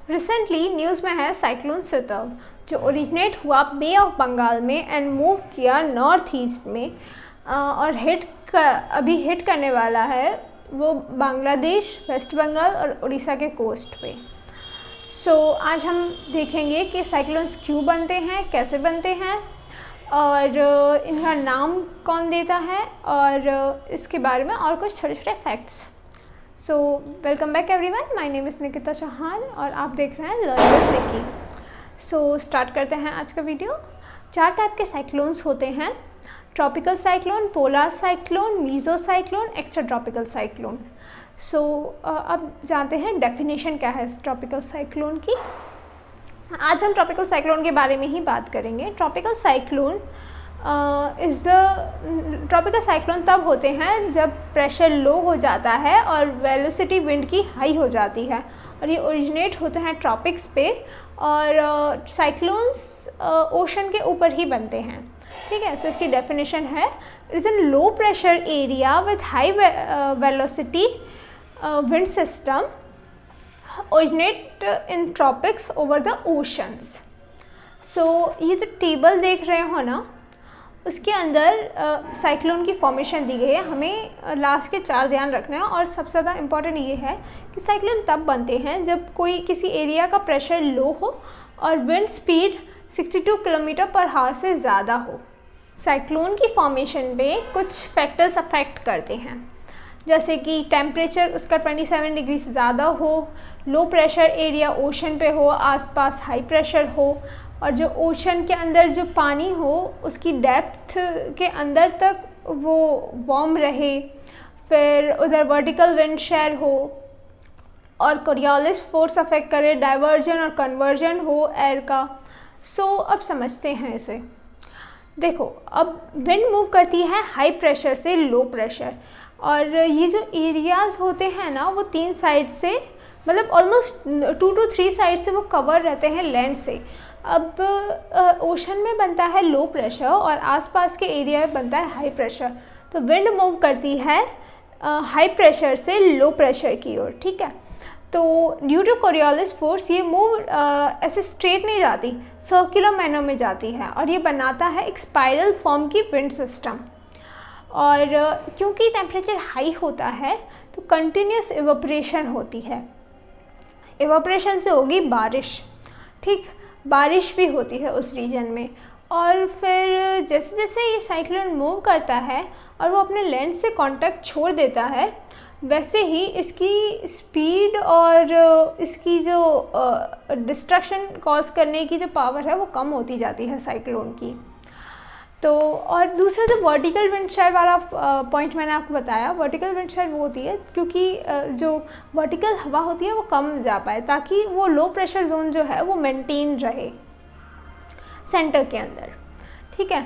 Recently news में है cyclone सितोव जो ओरिजिनेट हुआ बे ऑफ बंगाल में एंड मूव किया नॉर्थ ईस्ट में और अभी हिट करने वाला है वो बांग्लादेश, वेस्ट बंगाल और उड़ीसा के कोस्ट पे। आज हम देखेंगे कि साइक्लोन्स क्यों बनते हैं, कैसे बनते हैं और इनका नाम कौन देता है और इसके बारे में और कुछ छोटे छोटे facts. Welcome back everyone, my name is Nikita Chauhan और आप देख रहे हैं लर्न विद निकी। स्टार्ट करते हैं आज का वीडियो। 4 टाइप के साइक्लोन्स होते हैं: tropical cyclone, polar cyclone, meso cyclone, extra tropical cyclone. अब जानते हैं डेफिनेशन क्या है ट्रॉपिकल साइक्लोन की। आज हम ट्रॉपिकल साइक्लोन के बारे में ही बात करेंगे। ट्रॉपिकल साइक्लोन ट्रॉपिकल साइक्लोन तब होते हैं जब प्रेशर लो हो जाता है और वेलोसिटी विंड की हाई हो जाती है और ये ओरिजिनेट होते हैं ट्रॉपिक्स पे और साइक्लोन्स ओशन के ऊपर ही बनते हैं। ठीक है, इसकी डेफिनेशन है it is an low pressure area with high velocity wind system originate in tropics over the oceans. ये जो टेबल देख रहे हो ना, उसके अंदर साइक्लोन की फॉर्मेशन दी गई है। हमें लास्ट के 4 ध्यान रखना है और सबसे ज़्यादा इम्पॉर्टेंट ये है कि साइक्लोन तब बनते हैं जब कोई किसी एरिया का प्रेशर लो हो और wind speed 62 kilometre per hour से ज़्यादा हो। साइक्लोन की फॉर्मेशन पे कुछ फैक्टर्स अफेक्ट करते हैं, जैसे कि टेम्परेचर उसका 27 डिग्री से ज़्यादा हो, लो प्रेशर एरिया ओशन पे हो, आसपास हाई प्रेशर हो और जो ओशन के अंदर जो पानी हो उसकी डेप्थ के अंदर तक वो वार्म रहे, फिर उधर वर्टिकल विंड शेयर हो और कोरियोलिस फोर्स अफेक्ट करे, डाइवर्जन और कन्वर्जन हो एयर का। अब समझते हैं इसे। देखो, अब विंड मूव करती है हाई प्रेशर से लो प्रेशर और ये जो एरियाज़ होते हैं ना वो 3 साइड से, मतलब ऑलमोस्ट 2 to 3 साइड से वो कवर रहते हैं लैंड से। अब ओशन में बनता है लो प्रेशर और आसपास के एरिया में बनता है हाई प्रेशर, तो विंड मूव करती है हाई प्रेशर से लो प्रेशर की ओर। ठीक है, तो ड्यू टू कोरियोलिस फोर्स ये मूव ऐसे स्ट्रेट नहीं जाती, सर्कुलर मैनर में जाती है और ये बनाता है एक स्पाइरल फॉर्म की विंड सिस्टम। और क्योंकि टेम्परेचर हाई होता है तो कंटिन्यूस इवेपोरेशन होती है। इवेपोरेशन से होगी बारिश। ठीक, बारिश भी होती है उस रीजन में और फिर जैसे जैसे ये साइक्लोन मूव करता है और वो अपने लैंड से कांटेक्ट छोड़ देता है, वैसे ही इसकी स्पीड और इसकी जो डिस्ट्रक्शन कॉज करने की जो पावर है वो कम होती जाती है साइक्लोन की। तो और दूसरा जो वर्टिकल विंड शेयर वाला पॉइंट मैंने आपको बताया, वर्टिकल विंड शेयर वो होती है क्योंकि जो वर्टिकल हवा होती है वो कम जा पाए ताकि वो लो प्रेशर जोन जो है वो मेंटेन रहे सेंटर के अंदर। ठीक है,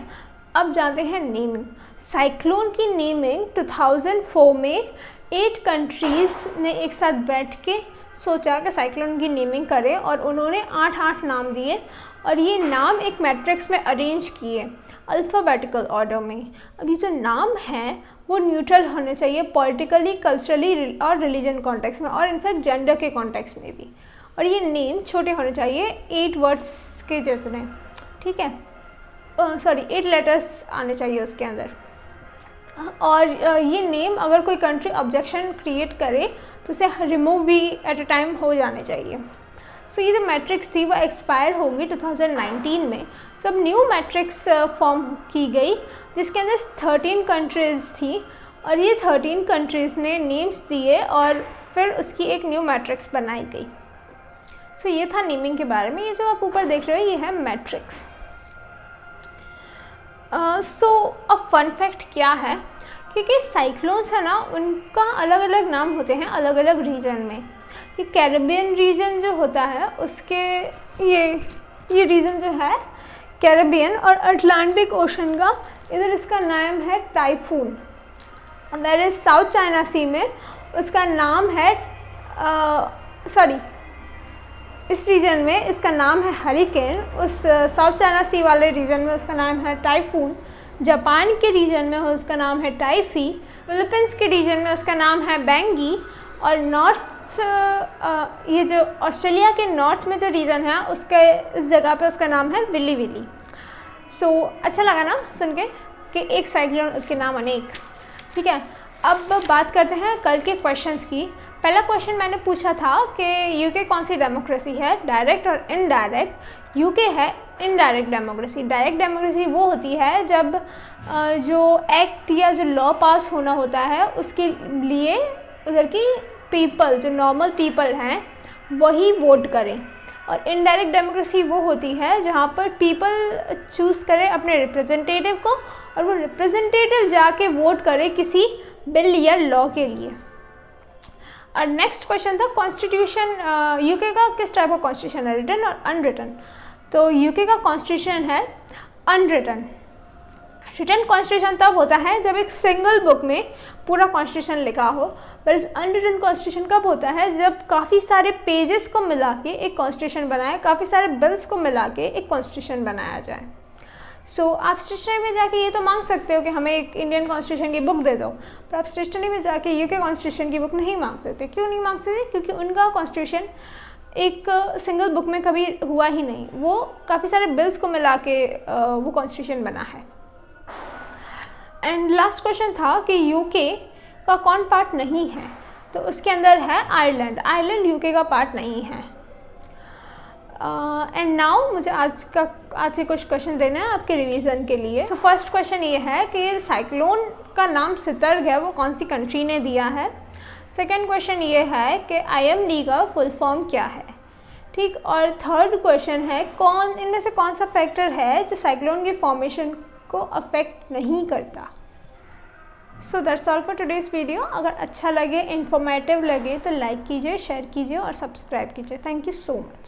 अब जानते हैं नेमिंग। साइक्लोन की नेमिंग 2004 में 8 कंट्रीज़ ने एक साथ बैठ के सोचा कि साइक्लोन की नेमिंग करें और उन्होंने 8 नाम दिए और ये नाम एक मैट्रिक्स में अरेंज किए अल्फ़ाबेटिकल ऑर्डर में। अब ये जो नाम हैं वो न्यूट्रल होने चाहिए पॉलिटिकली, कल्चरली और रिलीजन कॉन्टेक्स्ट में और इनफैक्ट जेंडर के कॉन्टेक्स्ट में भी। और ये नेम छोटे होने चाहिए 8 वर्ड्स के जितने। ठीक है, 8 लेटर्स आने चाहिए उसके अंदर। और ये नेम अगर कोई कंट्री ऑब्जेक्शन क्रिएट करे तो उसे रिमूव भी एट अ टाइम हो जाने चाहिए। ये जो मैट्रिक्स थी वो एक्सपायर होगी 2019 में। अब न्यू मैट्रिक्स फॉर्म की गई जिसके अंदर 13 कंट्रीज़ थी और ये 13 कंट्रीज़ ने नेम्स दिए और फिर उसकी एक न्यू मैट्रिक्स बनाई गई। ये था नेमिंग के बारे में। ये जो आप ऊपर देख रहे हो ये है मैट्रिक्स। अब फन फैक्ट क्या है, क्योंकि साइक्लोन्स है ना उनका अलग अलग नाम होते हैं अलग अलग रीजन में। ये कैरेबियन रीजन जो होता है उसके ये रीजन जो है कैरेबियन और अटलांटिक ओशन का, इधर इसका नाम है टाइफून। वेयर साउथ चाइना सी में उसका नाम है इस रीजन में इसका नाम है हरिकेन। उस साउथ चाइना सी वाले रीजन में उसका नाम है टाइफून। जापान के रीजन में उसका नाम है टाइफी। फिलीपींस के रीजन में उसका नाम है बेंगी और नॉर्थ नॉर्थ, ये जो ऑस्ट्रेलिया के नॉर्थ में जो रीजन है उसके उस जगह पे उसका नाम है विली विली। सो अच्छा लगा ना सुन के कि एक साइक्लोन उसके नाम अनेक। ठीक है, अब बात करते हैं कल के क्वेश्चंस की। पहला क्वेश्चन मैंने पूछा था कि यूके कौन सी डेमोक्रेसी है, डायरेक्ट और इनडायरेक्ट। यूके है इनडायरेक्ट डेमोक्रेसी। डायरेक्ट डेमोक्रेसी वो होती है जब जो एक्ट या जो लॉ पास होना होता है उसके लिए उधर की पीपल, जो नॉर्मल पीपल हैं, वही वोट करें। और इनडायरेक्ट डेमोक्रेसी वो होती है जहाँ पर पीपल चूज़ करें अपने रिप्रेजेंटेटिव को और वो रिप्रेजेंटेटिव जाके वोट करे किसी बिल या लॉ के लिए। और नेक्स्ट क्वेश्चन था कॉन्स्टिट्यूशन, यूके का किस टाइप का कॉन्स्टिट्यूशन है, रिटन और अनरिटन। तो यूके का कॉन्स्टिट्यूशन है अनरिटन। रिटन कॉन्स्टिट्यूशन तब होता है जब एक सिंगल बुक में पूरा कॉन्स्टिट्यूशन लिखा हो, पर इस अनरिटन कॉन्स्टिट्यूशन कब होता है जब काफ़ी सारे पेजेस को मिला के एक कॉन्स्टिट्यूशन बनाए, काफ़ी सारे बिल्स को मिला के एक कॉन्स्टिट्यूशन बनाया जाए। सो आप स्टेशनरी में जाके ये तो मांग सकते हो कि हमें एक इंडियन कॉन्स्टिट्यूशन की बुक दे दो, पर आप स्टेशनरी में जाके यूके कॉन्स्टिट्यूशन की बुक नहीं मांग सकते। क्यों नहीं मांग सकते? क्योंकि उनका कॉन्स्टिट्यूशन एक सिंगल बुक में कभी हुआ ही नहीं, वो काफ़ी सारे बिल्स को मिला के वो कॉन्स्टिट्यूशन बना है। एंड लास्ट क्वेश्चन था कि यूके का कौन पार्ट नहीं है, तो उसके अंदर है आयरलैंड। आयरलैंड यूके का पार्ट नहीं है। एंड नाउ मुझे आज के कुछ क्वेश्चन देना है आपके रिवीजन के लिए। सो फर्स्ट क्वेश्चन ये है कि साइक्लोन का नाम सितर्ग है, वो कौन सी कंट्री ने दिया है। सेकंड क्वेश्चन ये है कि IMD का फुल फॉर्म क्या है। ठीक, और थर्ड क्वेश्चन है कौन इनमें से कौन सा फैक्टर है जो साइक्लोन की फॉर्मेशन को अफेक्ट नहीं करता। So that's all for today's video. अगर अच्छा लगे, इन्फॉर्मेटिव लगे तो लाइक कीजिए, शेयर कीजिए और सब्सक्राइब कीजिए। Thank you so much.